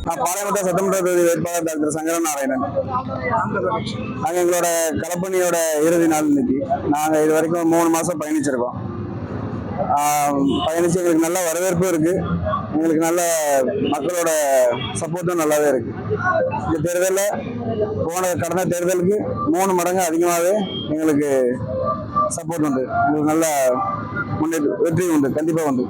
நான் பாளையங்கோட்டை சட்டமன்ற தொகுதி வேட்பாளர் டாக்டர் சங்கரன் நாராயணன். நாங்கள் எங்களோட களப்பணியோட இறுதி நாள் இன்னைக்கு. நாங்கள் இது வரைக்கும் 3 மாதம் பயணிச்சிருக்கோம். பயணிச்சு எங்களுக்கு நல்ல வரவேற்பும் இருக்கு, எங்களுக்கு நல்ல மக்களோட சப்போர்ட்டும் நல்லாவே இருக்கு. இந்த தேர்தலில் கடந்த தேர்தலுக்கு 3 மடங்கு அதிகமாகவே எங்களுக்கு சப்போர்ட் உண்டு. எங்களுக்கு நல்ல வெற்றி உண்டு, கண்டிப்பாக உண்டு.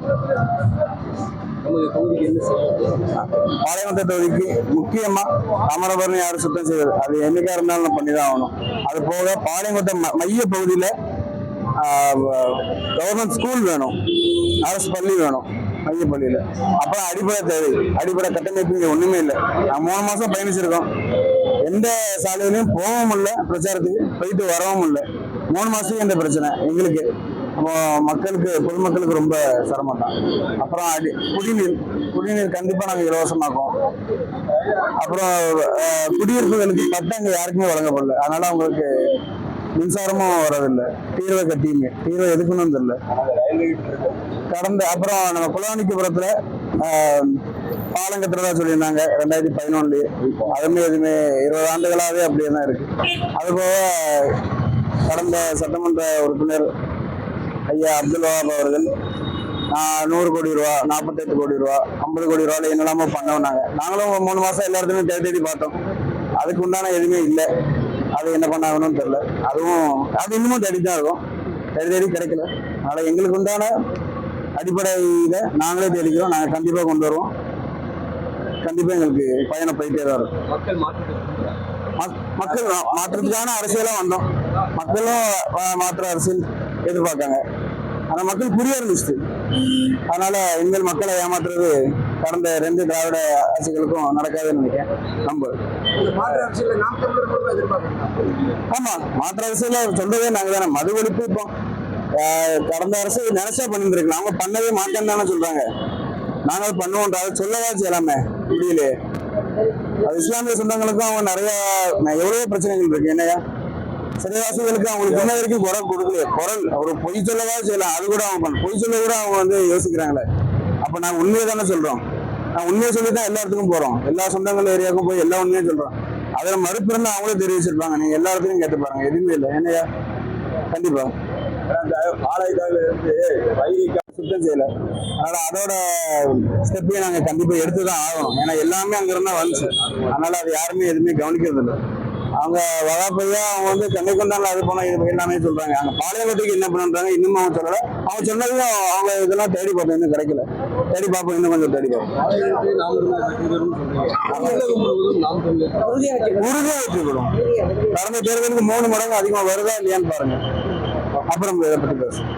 பாளையங்கோட்டை தொகுதிக்கு முக்கியமா தாமிரபரணி யாரும் சுத்தம் செய்வது, அது என்னைக்கா இருந்தாலும் பண்ணிதான் ஆகணும். அது போக பாளையங்கோட்டை மைய பகுதியில கவர்மெண்ட் ஸ்கூல் வேணும், அரசு பள்ளி வேணும் மைய பள்ளியில. அப்புறம் அடிப்படை தேவை, அடிப்படை கட்டமைப்பு இங்க ஒண்ணுமே இல்லை. நான் 3 மாசம் பயணிச்சிருக்கோம், எந்த சாலையிலையும் போகவும் இல்லை, பிரச்சாரத்துக்கு போயிட்டு வரவும் இல்லை. 3 மாசத்துக்கு எந்த பிரச்சனை எங்களுக்கு. மக்களுக்கு, பொதுமக்களுக்கு ரொம்ப சிரமம் தான். அப்புறம் குடிநீர் கண்டிப்பா நாங்கள் இலவசமாக்குவோம். அப்புறம் குடியிருப்புகளுக்கு பட்டம் அங்கே யாருக்குமே வழங்கப்படல, அதனால அவங்களுக்கு மின்சாரமும் வரதில்லை. தீர்வை எதுக்குன்னு தெரியல. அப்புறம் நம்ம குளவாணிக்கபுரத்துல பாலம் கட்டுறதா சொல்லியிருந்தாங்க 2011. அதுவுமே எதுவுமே 20 ஆண்டுகளாகவே அப்படியே தான் இருக்கு. அதுபோக கடந்த சட்டமன்ற உறுப்பினர் ஐயா அப்துல் வஹாப் அவர்கள் 100 கோடி ரூபா, 48 கோடி ரூபா, 50 கோடி ரூபாய் என்னெல்லாமோ பண்ணோம்னாங்க. நாங்களும் 3 மாசம் எல்லா இடத்துலையும் தேடி பார்த்தோம், அதுக்கு உண்டான எதுவுமே இல்லை. அது என்ன பண்ணாங்கன்னு தெரியல. அது இன்னமும் தேடி தான் இருக்கும், தேடி கிடைக்கல. அதனால எங்களுக்கு உண்டான அடிப்படையில நாங்களே தேடிக்கிறோம். நாங்கள் கண்டிப்பா கொண்டு வருவோம். கண்டிப்பா எங்களுக்கு பயணம் போயிட்டே தான் இருக்கும். மக்கள் மாற்றத்துக்கான அரசியலா வந்தோம். மக்களும் மாற்ற அரசியல் எதிர்பார்க்காங்க. ஆனா மக்கள் புரிய இருந்துச்சு. அதனால இனிமேல் மக்களை ஏமாற்றுறது கடந்த 2 திராவிட அரசுகளுக்கும் நடக்காதுன்னு நினைக்கிறேன். ஆமா, மாற்று அரசியல சொல்றதே நாங்க தானே. மது ஒழிப்பு இப்போ கடந்த அரசு நினைச்சா பண்ணிருக்கலாம், அவங்க பண்ணவே மாட்டேன்னு தானே சொல்றாங்க. நாங்கள் பண்ணுவோம், அதை சொல்லவா செய்யலாமே, முடியலையே. அது இஸ்லாமிய சொந்தங்களுக்கும் அவங்க எவ்வளவோ பிரச்சனைகள் இருக்கு. என்னையா சிறைவாசிகளுக்கு அவங்களுக்கு என்ன வரைக்கும் குரல் கொடுக்கலையே. ஒரு பொய் சொல்லவா செய்யலாம், அது கூட அவங்க பொய் சொல்ல கூட அவங்க யோசிக்கிறாங்களே. அப்ப நாங்க உண்மையை தானே சொல்றோம். நான் உண்மையை சொல்லிதான் எல்லா இடத்துக்கும் போறோம், எல்லா சொந்தங்கள் ஏரியாவுக்கும் போய் எல்லா உண்மையும் சொல்றோம். அதுல மறுப்பிறந்து அவங்களே தெரிவிச்சிருப்பாங்க. நீங்க எல்லா இடத்துலையும் கேட்டு பாருங்க, எதுவுமே இல்லை. என்னையா கண்டிப்பா சுத்தம் செய்யல. அதனால அதோட ஸ்டெப்பையும் நாங்க கண்டிப்பா எடுத்துதான் ஆகணும். ஏன்னா எல்லாமே அங்க இருந்தா வந்துச்சு. அதனால அது யாருமே எதுவுமே கவனிக்கிறது இல்லை. அவங்க வகாப்பையா அவங்க சென்னை கொண்டாங்க, அது போனா இது எல்லாமே சொல்றாங்க. அங்க பாளையங்கோட்டைக்கு என்ன பண்றாங்க இன்னும் அவங்க சொல்லல. அவங்க சொன்னதையும் அவங்க இதெல்லாம் தேடி பார்த்தோம், இன்னும் கிடைக்கல. தேடி பார்ப்போம், இன்னும் கொஞ்சம் தேடி பார்ப்போம். உறுதியா வச்சுக்கணும். கடந்த தேர்தலுக்கு 3 மடங்கு அதிகமா வருதா இல்லையான்னு பாருங்க, அப்புறம் இதை பத்தி பேசுவோம்.